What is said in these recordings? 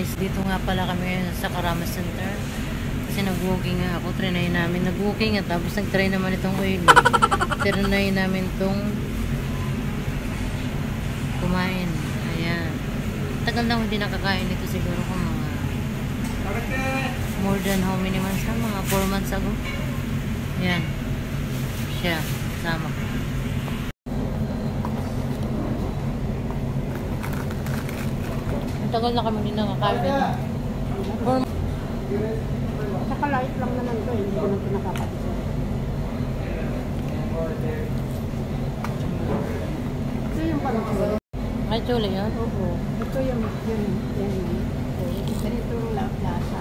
guys, dito nga pala kami sa Carama Center. Kasi nag-walking nga ako. Trinay namin. Nag-walking at tapos nag-try naman itong oil. Trinay namin itong kumain. Ayan. Tagal na hindi nakakain ito siguro kung mga more than how many months na? Mga 4 months ago. Ayan. Siya. Sama ko. Tagal na kami din nakakain. Saka light lang naman ito, hindi ko nang pinakapatid. Ito yung panakot. Ay, chuli yun? Oo. Ito yung yan. Ganito yung lasa.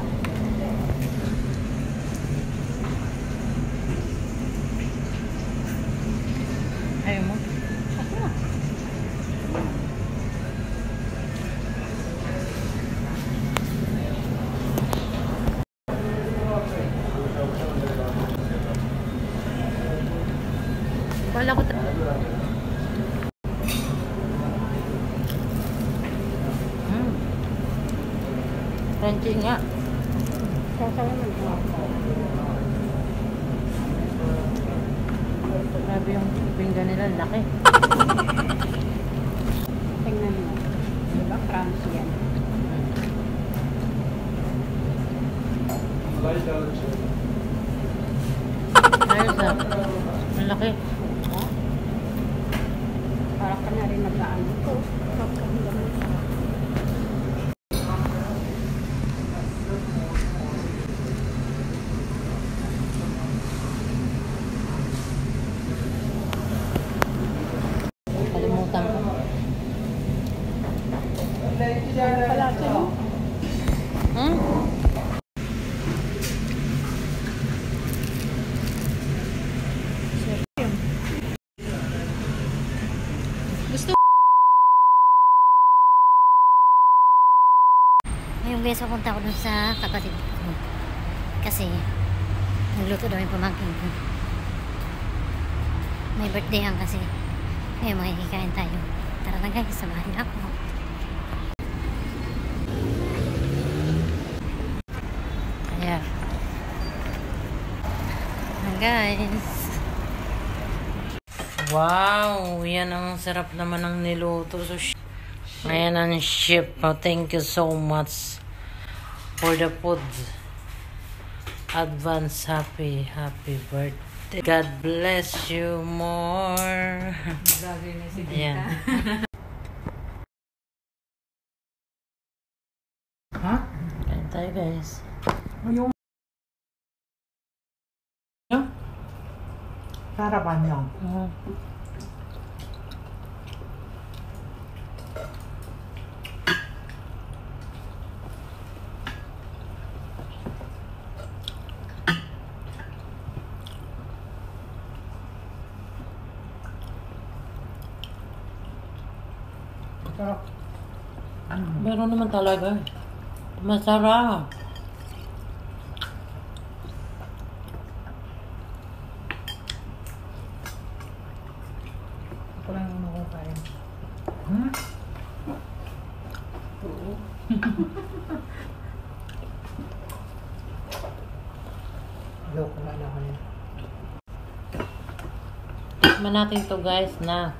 Ayaw mo? Wala ko crunchy nga. Sasawa naman ito. Grabe yung pinggan nila, laki. Tingnan mo. Diba? Crunchy yan. Ayos na. Ang laki. Para ka na rin mag-ano ito. Kalimutan ko. Pala siya. Hmm? Gusto. Ngayong beses pupunta ko dun sa kapatid ko. Kasi nagluto daw yung pamangkin ko. May birthday ang kasi. Ngayon makikikain tayo. Tara na guys, samahan niyo ako. Ayan. Guys. Wow! Yan ang sarap naman ng niluto. So, ayan ang ship. Oh, thank you so much for the food. Advance happy birthday. God bless you more. Ayan. Ha? Kain tayo guys. Yung harapan nyo. Sarap. Meron naman talaga. Masarap. Ako lang yung makakain. Oo. Loko na naman yun. Tikman natin to guys na.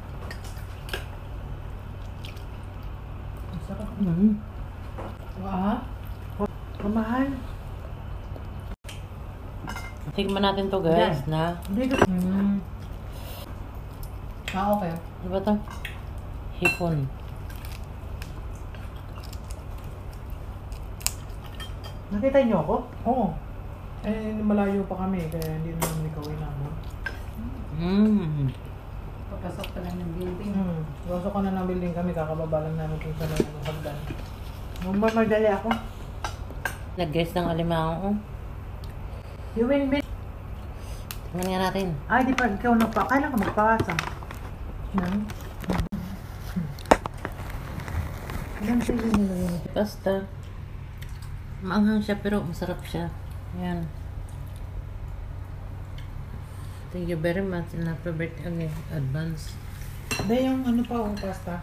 Sarap. Ah? Kamahal. Tikman natin to guys na. Hindi ko. Okay. Ano ba to? Hipon. Nakita niyo ako? Oo. Eh, malayo pa kami, kaya hindi naman ikaw inamon. Papasok pa lang ng building. Pasok ka na ng building kami, kakababa lang namin kung saan na hagdan. Magmamadali ako. Nag-guess ng alimango. You win. Tingnan nga natin. Ay, di pa ikaw nagpa. Kailan ka magpakasa? Ilan sa'yo nilagay? Pasta. Maanghang siya pero masarap siya. Ayan. Thank you very much and happy birthday again. Advance. Hindi, yung ano pa, pasta.